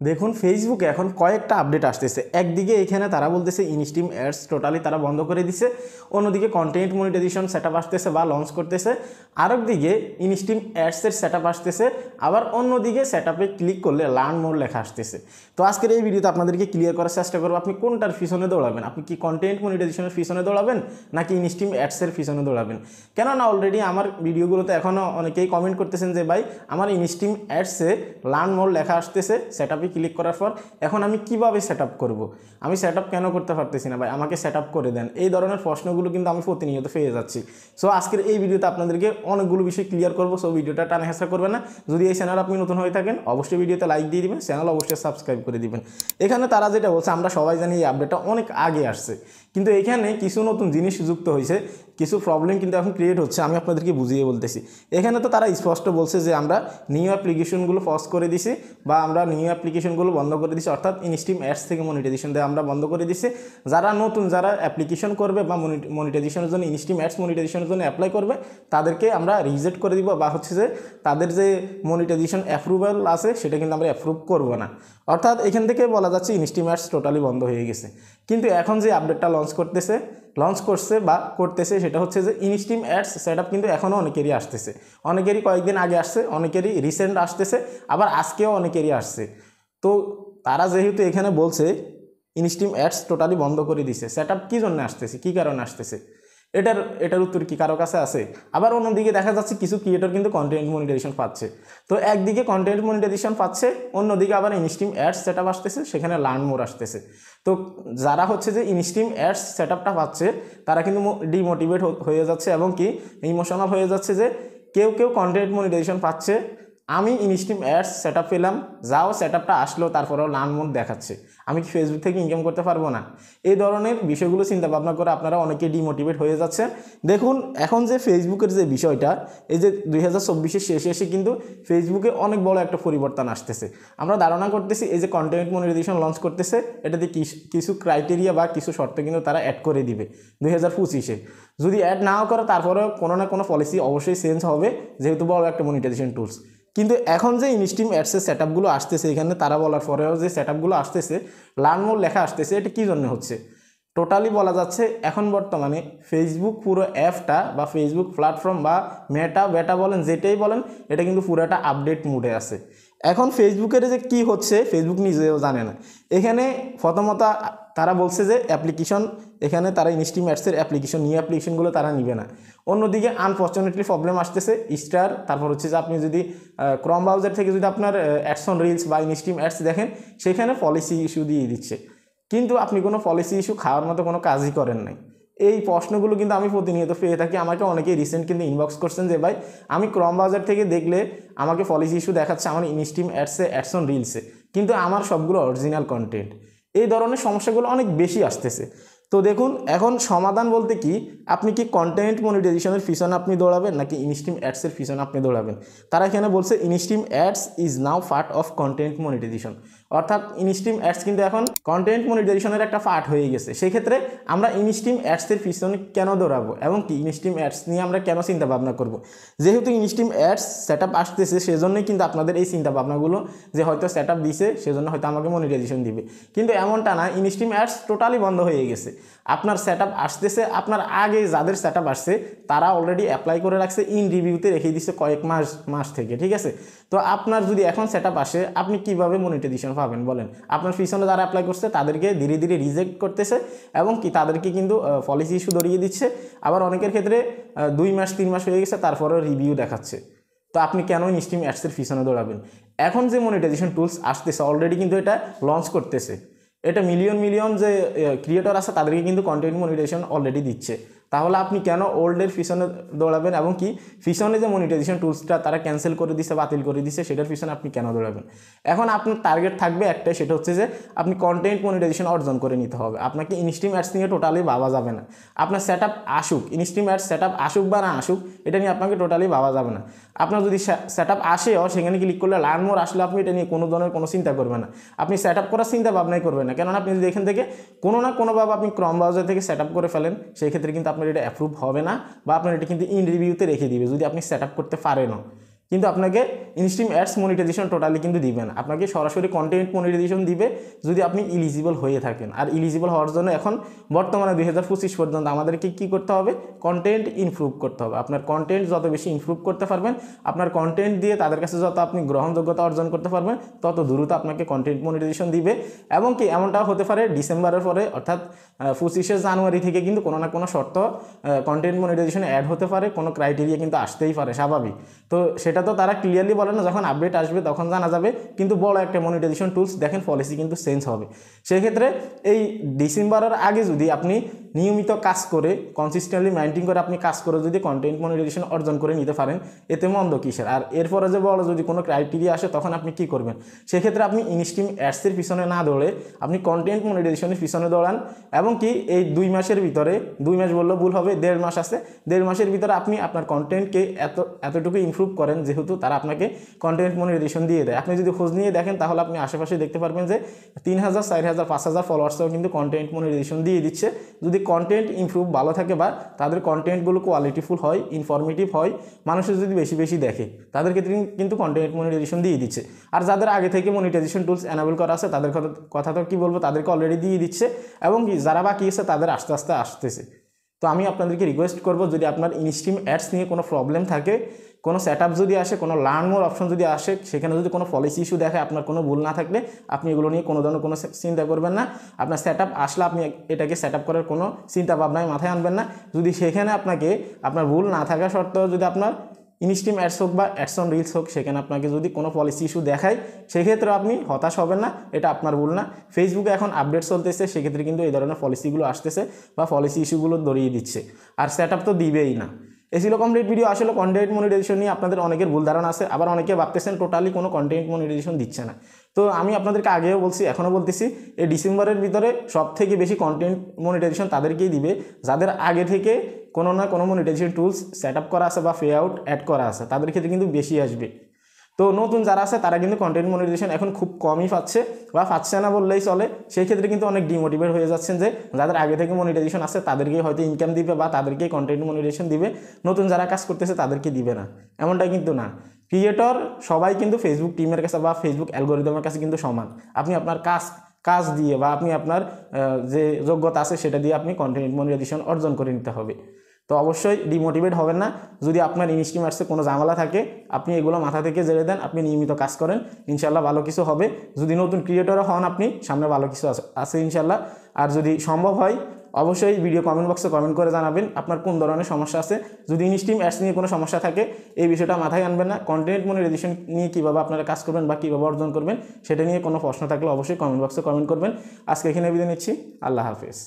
দেখুন ফেসবুকে এখন কয়েকটা আপডেট আসতেছে। একদিকে এখানে তারা বলতেছে ইনস্ট্রিম অ্যাডস টোটালি তারা বন্ধ করে দিছে, অন্যদিকে কন্টেন্ট মনিটাইজেশন সেটআপ আসতেছে বা লঞ্চ করতেছে, আরেকদিকে ইনস্ট্রিম অ্যাডসের সেটআপ আসতেছে, আবার অন্যদিকে সেটআপে ক্লিক করলে লার্ন মোর লেখা আসতেছে। তো আজকের এই ভিডিওতে আপনাদেরকে ক্লিয়ার করার চেষ্টা করবো আপনি কোনটার পিছনে দৌড়াবেন। আপনি কি কন্টেন্ট মনিটাইজেশনের পিছনে দৌড়াবেন নাকি ইনস্ট্রিম অ্যাডসের পিছনে দৌড়াবেন? কেননা অলরেডি আমার ভিডিওগুলোতে এখনও অনেকেই কমেন্ট করতেছেন যে ভাই আমার ইনস্ট্রিম অ্যাডসে লার্ন মোর লেখা আসতেছে, সেটআপে ক্লিক করার পর এখন আমি কিভাবে সেটআপ করব, আমি সেটআপ কেন করতে পারতেছি না ভাই, আমাকে সেটআপ করে দেন। এই ধরনের প্রশ্নগুলো কিন্তু আমি প্রতিনিয়ত পেয়ে যাচ্ছি। সো আজকের এই ভিডিওতে আপনাদেরকে অনেকগুলো বিষয় ক্লিয়ার করবো। সো ভিডিওটা টানা হেঁচড়া করবেন না। যদি এই চ্যানেল আপনি নতুন হয়ে থাকেন অবশ্যই ভিডিওতে লাইক দিয়ে দিবেন, চ্যানেল অবশ্যই সাবস্ক্রাইব করে দিবেন। এখানে তারা যেটা বলছে আমরা সবাই জানি এই আপডেটটা অনেক আগে আসছে, কিন্তু এখানে কিছু নতুন জিনিস যুক্ত হয়েছে, কিছু প্রবলেম কিন্তু এখন ক্রিয়েট হচ্ছে। আমি আপনাদেরকে বুঝিয়ে বলতেছি। এখানে তো তারা স্পষ্ট বলছে যে আমরা নিউ অ্যাপ্লিকেশনগুলো পজ করে দিছি বা আমরা নিউ অ্যাপ্লিকেশনগুলো বন্ধ করে দিছি, অর্থাৎ ইনস্ট্রিম অ্যাডস থেকে মনিটাইজেশন দেওয়া আমরা বন্ধ করে দিছি। যারা নতুন যারা অ্যাপ্লিকেশন করবে বা মনিটাইজেশনের জন্য ইনস্ট্রিম অ্যাডস মনিটাইজেশনের জন্য অ্যাপ্লাই করবে তাদেরকে আমরা রিজেক্ট করে দিব, বা হচ্ছে যে তাদের যে মনিটাইজেশন অ্যাপ্রুভাল আছে সেটা কিন্তু আমরা অ্যাপ্রুভ করব না। অর্থাৎ এখান থেকে বলা যাচ্ছে ইনস্ট্রিম অ্যাডস টোটালি বন্ধ হয়ে গেছে। কিন্তু এখন যে আপডেটটা লঞ্চ করছে বা করতেছে সেটা হচ্ছে যে ইনস্ট্রিম অ্যাডস সেটআপ কিন্তু এখনও অনেকেরই আসতেছে, অনেকেরই কয়েকদিন আগে আসছে, অনেকেরই রিসেন্ট আসতেছে, আবার আজকেও অনেকেরই আসছে। তো তারা যেহেতু এখানে বলছে ইনস্ট্রিম অ্যাডস টোটালি বন্ধ করে দিছে, সেটআপ কী জন্য আসতেছে, কী কারণে আসতেছে, এটার উত্তর কি কারো কাছে আছে? আবার অন্যদিকে দেখা যাচ্ছে কিছু ক্রিয়েটর কিন্তু কন্টেন্ট মনিটাইজেশন পাচ্ছে। তো একদিকে কন্টেন্ট মনিটাইজেশন পাচ্ছে, অন্যদিকে আবার ইনস্ট্রিম অ্যাডস সেটআপ আসতেছে, সেখানে লার্ন মোর আসতেছে। তো যারা হচ্ছে যে ইনস্ট্রিম অ্যাডস সেটআপটা পাচ্ছে তারা কিন্তু ডিমোটিভেট হয়ে যাচ্ছে এবং কি ইমোশনাল হয়ে যাচ্ছে যে কেউ কেউ কন্টেন্ট মনিটাইজেশন পাচ্ছে, আমি ইনস্ট্রিম অ্যাডস সেটআপ পেলাম, যাও সেটআপটা আসলো তারপরেও লার্ন মোড দেখাচ্ছে, আমি কি ফেসবুক থেকে ইনকাম করতে পারবো না? এই ধরনের বিষয়গুলো চিন্তা ভাবনা করে আপনারা অনেকে ডিমোটিভেট হয়ে যাচ্ছেন। দেখুন এখন যে ফেসবুকের যে বিষয়টা, এই যে 2024-এর শেষে এসে কিন্তু ফেসবুকে অনেক বড় একটা পরিবর্তন আসতেছে। আমরা ধারণা করতেছি এই যে কন্টেন্ট মনিটাইজেশন লঞ্চ করতেছে এটাতে কিছু ক্রাইটেরিয়া বা কিছু শর্ত কিন্তু তারা অ্যাড করে দিবে 2025-এ। যদি অ্যাড নাও করে তারপরেও কোনো না কোনো পলিসি অবশ্যই চেঞ্জ হবে, যেহেতু বড় একটা মনিটাইজেশন টুলস। কিন্তু এখন যে ইনস্ট্রিম অ্যাডসের সেটআপগুলো আসতেছে এখানে তারা বলার পরেও যে সেটআপগুলো আসতেছে, লার্ন মোর লেখা আসতেছে, এটা কী জন্য হচ্ছে? টোটালি বলা যাচ্ছে এখন বর্তমানে ফেসবুক পুরো অ্যাপটা বা ফেসবুক প্ল্যাটফর্ম বা বেটা বলেন যেটাই বলেন, এটা কিন্তু পুরোটা আপডেট মুডে আছে। এখন ফেসবুকের যে কি হচ্ছে ফেসবুক নিজেও জানে না। এখানে প্রথমত তারা বলছে যে অ্যাপ্লিকেশন, এখানে তারা ইনস্ট্রিম অ্যাডসের নিউ অ্যাপ্লিকেশনগুলো তারা নিবে না। অন্যদিকে আনফর্চুনেটলি প্রবলেম আসতেছে স্টার, তারপর হচ্ছে যে আপনি যদি ক্রম ব্রাউজার থেকে যদি আপনার অ্যাডস অন রিলস বা ইনস্ট্রিম অ্যাডস দেখেন সেখানে পলিসি ইস্যু দিয়ে দিচ্ছে, কিন্তু আপনি কোনো পলিসি ইস্যু খাওয়ার মতো কোনো কাজই করেন নাই। এই প্রশ্নগুলো কিন্তু আমি প্রতিনিয়ত পেয়ে থাকি। আমাকে অনেকেই রিসেন্ট কিন্তু ইনবক্স করছেন যে ভাই আমি ক্রম ব্রাউজার থেকে দেখলে আমাকে পলিসি ইস্যু দেখাচ্ছে আমার ইনস্ট্রিম অ্যাডস অন রিলসে, কিন্তু আমার সবগুলো অরিজিনাল কন্টেন্ট। এই ধরনের সমস্যাগুলো অনেক বেশি আসতেছে। তো দেখুন এখন সমাধান বলতে কি, আপনি কি কন্টেন্ট মনিটাইজেশনের পিছনে আপনি দৌড়াবেন নাকি ইনস্ট্রিম অ্যাডসের পিছনে আপনি দৌড়াবেন? তারা এখানে বলছে instream ads is now part of content monetization, অর্থাৎ ইনস্ট্রিম অ্যাডস কিন্তু এখন কন্টেন্ট মনিটাইজেশনের একটা পার্ট হয়ে গেছে। সেক্ষেত্রে আমরা ইনস্ট্রিম অ্যাডসের পিছনে কেন দৌড়াবো এবং কি ইনস্ট্রিম অ্যাডস নিয়ে আমরা কেন চিন্তা ভাবনা করব? যেহেতু ইনস্ট্রিম অ্যাডস সেটআপ আসতেছে সেজন্যই কিন্তু আপনাদের এই চিন্তা ভাবনাগুলো, যে হয়তো সেটআপ দিছে সেজন্য হয়তো আমাকে মনিটাইজেশন দিবে, কিন্তু এমনটা না। ইনস্ট্রিম অ্যাডস টোটালি বন্ধ হয়ে গেছে। আপনার সেটআপ আসতেছে, আপনার আগে যাদের সেটআপ আসছে তারা অলরেডি অ্যাপ্লাই করে রাখছে, ইন রিভিউতে রেখে দিচ্ছে কয়েক মাস থেকে, ঠিক আছে? তো আপনার যদি এখন সেটআপ আসে আপনি কিভাবে মনিটাইজেশন পাবেন বলেন? আপনার পিছনে যারা অ্যাপ্লাই করছে তাদেরকে ধীরে ধীরে রিজেক্ট করতেছে এবং কি তাদেরকে কিন্তু পলিসি ইস্যু ধরিয়ে দিচ্ছে। আবার অনেকের ক্ষেত্রে 2 মাস 3 মাস হয়ে গেছে তারপরেও রিভিউ দেখাচ্ছে। তো আপনি কেন ইনস্ট্রিম অ্যাডসের পিছনে দৌড়াবেন? এখন যে মনিটাইজেশন টুলস আসতেছে অলরেডি কিন্তু এটা লঞ্চ করতেছে, এটা মিলিয়ন যে ক্রিয়েটর আছে তাদেরকে কিন্তু কন্টেন্ট মনিটাইজেশন অলরেডি দিচ্ছে। তাহলে আপনি কেন ওল্ডের পিছনে দৌড়াবেন এবং কি পিছনে যে মনিটাইজেশন টুলসটা তারা ক্যান্সেল করে দিচ্ছে, বাতিল করে দিচ্ছে, সেটার পিছনে আপনি কেন দৌড়াবেন? এখন আপনার টার্গেট থাকবে একটাই, সেটা হচ্ছে যে আপনি কন্টেন্ট মনিটাইজেশন অর্জন করে নিতে হবে। আপনাকে ইনস্ট্রিম অ্যাডস নিয়ে টোটালি ভাবা যাবে না। আপনার সেটআপ আসুক, ইনস্ট্রিম অ্যাডস সেটআপ আসুক বা না আসুক, এটা নিয়ে আপনাকে টোটালি ভাবা যাবে না। আপনার যদি সেটআপ আসেও সেখানে ক্লিক করলে লার্ন মোর আসলে আপনি এটা নিয়ে কোনো ধরনের কোনো চিন্তা করবেন না। আপনি সেটআপ করার চিন্তা ভাবনাই করবেন না, কেননা আপনি যদি এখান থেকে কোনো না কোনোভাবে আপনি ক্রম ব্রাউজার থেকে সেটআপ করে ফেলেন সেই ক্ষেত্রে কিন্তু আপনার এটা অ্যাপ্রুভ হবে না, বা আপনার এটা কিন্তু ইন রিভিউতে রেখে দিবে যদি আপনি সেটআপ করতে পারেনও। কিন্তু আপনাকে ইনস্ট্রিম অ্যাডস মনিটাইজেশন টোটালি কিন্তু দিবে না, আপনাকে সরাসরি কন্টেন্ট মনিটাইজেশন দিবে যদি আপনি ইলিজিবল হয়ে থাকেন। আর ইলিজিবল হওয়ার জন্য এখন বর্তমানে 2025 পর্যন্ত আমাদেরকে কী করতে হবে, কন্টেন্ট ইমপ্রুভ করতে হবে। আপনার কন্টেন্ট যত বেশি ইমপ্রুভ করতে পারবেন, আপনার কন্টেন্ট দিয়ে তাদের কাছে যত আপনি গ্রহণযোগ্যতা অর্জন করতে পারবেন, তত দ্রুত আপনাকে কন্টেন্ট মনিটাইজেশন দিবে। এবং কি এমনটাও হতে পারে ডিসেম্বরের পরে অর্থাৎ 25শে জানুয়ারি থেকে কিন্তু কোনো না কোনো শর্ত কন্টেন্ট মনিটাইজেশনে অ্যাড হতে পারে, কোনো ক্রাইটেরিয়া কিন্তু আসতেই পারে, স্বাভাবিক। তো সেটা তো তারা ক্লিয়ারলি বলে না, যখন আপডেট আসবে তখন জানা যাবে। কিন্তু বড় একটা মনিটাইজেশন টুলস দেখেন পলিসি কিন্তু চেঞ্জ হবে। সেক্ষেত্রে এই ডিসেম্বরের আগে যদি আপনি নিয়মিত কাজ করে কনসিস্টেন্টলি মেইনটেইন করে আপনি কাজ করে যদি কন্টেন্ট মনিটাইজেশন অর্জন করে নিতে পারেন, এতে মন্দ কিসের। আর এরপরে যে বড় যদি কোনো ক্রাইটেরিয়া আসে তখন আপনি কি করবেন, সেক্ষেত্রে আপনি ইনস্ট্রিম অ্যাডসের পিছনে না দৌড়ে আপনি কন্টেন্ট মনিটাইজেশনের পিছনে দৌড়ান। এবং কি এই 2 মাসের ভিতরে, 2 মাস বললেও ভুল হবে, 1.5 মাস আছে, 1.5 মাসের ভিতরে আপনি আপনার কন্টেন্টকে এতটুকু ইমপ্রুভ করেন, যেহেতু তারা আপনাকে কন্টেন্ট মনিটাইজেশন দিয়ে দেয়। আপনি যদি খোঁজ নিয়ে দেখেন তাহলে আপনি আশেপাশে দেখতে পারবেন যে 3000, 4000, 5000 ফলোয়ার্সও কিন্তু কন্টেন্ট মনিটাইজেশন দিয়ে দিচ্ছে। যদি কন্টেন্ট ইমপ্রুভ ভালো থাকে বা তাদের কন্টেন্টগুলো কোয়ালিটিফুল হয়, ইনফরমেটিভ হয়, মানুষের যদি বেশি বেশি দেখে, তাদের ক্ষেত্রে কিন্তু কন্টেন্ট মনিটাইজেশন দিয়ে দিচ্ছে। আর যাদের আগে থেকে মনিটাইজেশন টুলস এনাবেল করা আছে তাদের কথা তো কি বলবো, তাদেরকে অলরেডি দিয়ে দিচ্ছে। এবং কি যারা বাকি আছে তাদের আস্তে আস্তে আসতেছে। তো আমি আপনাদেরকে রিকোয়েস্ট করব, যদি আপনার ইনস্ট্রিম অ্যাডস নিয়ে কোনো প্রবলেম থাকে, কোনো সেটআপ যদি আসে, কোনো লার্ন মোর অপশন যদি আসে, সেখানে যদি কোনো পলিসি ইস্যু দেখে, আপনার কোনো ভুল না থাকলে আপনি এগুলো নিয়ে কোনো ধরনের কোনো চিন্তা করবেন না। আপনার সেটআপ আসলে আপনি এটাকে সেটআপ করার কোনো চিন্তা ভাবনায় মাথায় আনবেন না। যদি সেখানে আপনাকে আপনার ভুল না থাকা সত্ত্বেও যদি আপনার ইনস্ট্রিম অ্যাডস হোক বা অ্যাডস অন রিলস হোক, সেখানে আপনাকে যদি কোনো পলিসি ইস্যু দেখায়, সেক্ষেত্রে আপনি হতাশ হবেন না, এটা আপনার ভুল না। ফেসবুকে এখন আপডেট চলতেছে, সেক্ষেত্রে কিন্তু এই ধরনের পলিসিগুলো আসতেছে বা পলিসি ইস্যুগুলো ধরিয়ে দিচ্ছে, আর সেটআপ তো দিবেই না। এই ছিল কমপ্লিট ভিডিও। আসলে কন্টেন্ট মনিটাইজেশন নিয়ে আপনাদের অনেকের ভুল ধারণা আছে, আবার অনেকে ভাবতেছেন টোটালি কোনো কন্টেন্ট মনিটাইজেশন দিচ্ছে না। তো আমি আপনাদেরকে আগেও বলছি, এখনও বলতেছি, এই ডিসেম্বরের ভিতরে সব থেকে বেশি কন্টেন্ট মনিটাইজেশন তাদেরকেই দিবে যাদের আগে থেকে কোনো না কোনো মনিটাইজেশন টুলস সেট আপ করা আছে বা পে আউট অ্যাড করা আছে, তাদের ক্ষেত্রে কিন্তু বেশি আসবে। তো নতুন যারা আছে তারা কিন্তু কন্টেন্ট মনিটাইজেশন এখন খুব কমই পাচ্ছে বা পাচ্ছে না বললেই চলে। সেই ক্ষেত্রে কিন্তু অনেক ডিমোটিভেট হয়ে যাচ্ছেন যে যাদের আগে থেকে মনিটাইজেশন আছে তাদেরকেই হয়তো ইনকাম দিবে বা তাদেরকেই কন্টেন্ট মনিটাইজেশন দিবে, নতুন যারা কাজ করতেছে তাদেরকে দিবে না, এমনটা কিন্তু না। ক্রিয়েটর সবাই কিন্তু ফেসবুক টিমের কাছে বা ফেসবুক অ্যালগোরিদমের কাছে কিন্তু সমান। আপনি আপনার কাজ দিয়ে বা আপনি আপনার যে যোগ্যতা আছে সেটা দিয়ে আপনি কন্টেন্ট মনিটাইজেশন অর্জন করে নিতে হবে। তো অবশ্যই ডিমোটিভেট হবেন না। যদি আপনার ইনস্ট্রিম অ্যাডসে কোনো ঝামেলা থাকে, আপনি এগুলো মাথা থেকে জেলে দেন, আপনি নিয়মিত কাজ করেন, ইনশাল্লাহ ভালো কিছু হবে। যদি নতুন ক্রিয়েটরও হন আপনি, সামনে ভালো কিছু আছে ইনশাল্লাহ। আর যদি সম্ভব হয় অবশ্যই ভিডিও কমেন্ট বক্সে কমেন্ট করে জানাবেন আপনার কোন ধরনের সমস্যা আছে। যদি ইনস্ট্রিম অ্যাডস নিয়ে কোনো সমস্যা থাকে, এই বিষয়টা মাথায় আনবেন না। কন্টেন্ট মনিটাইজেশন নিয়ে কীভাবে আপনারা কাজ করবেন বা কীভাবে অর্জন করবেন, সেটা নিয়ে কোনো প্রশ্ন থাকলে অবশ্যই কমেন্ট বক্সে কমেন্ট করবেন। আজকে এখানে বিদায় নিচ্ছি, আল্লাহ হাফেজ।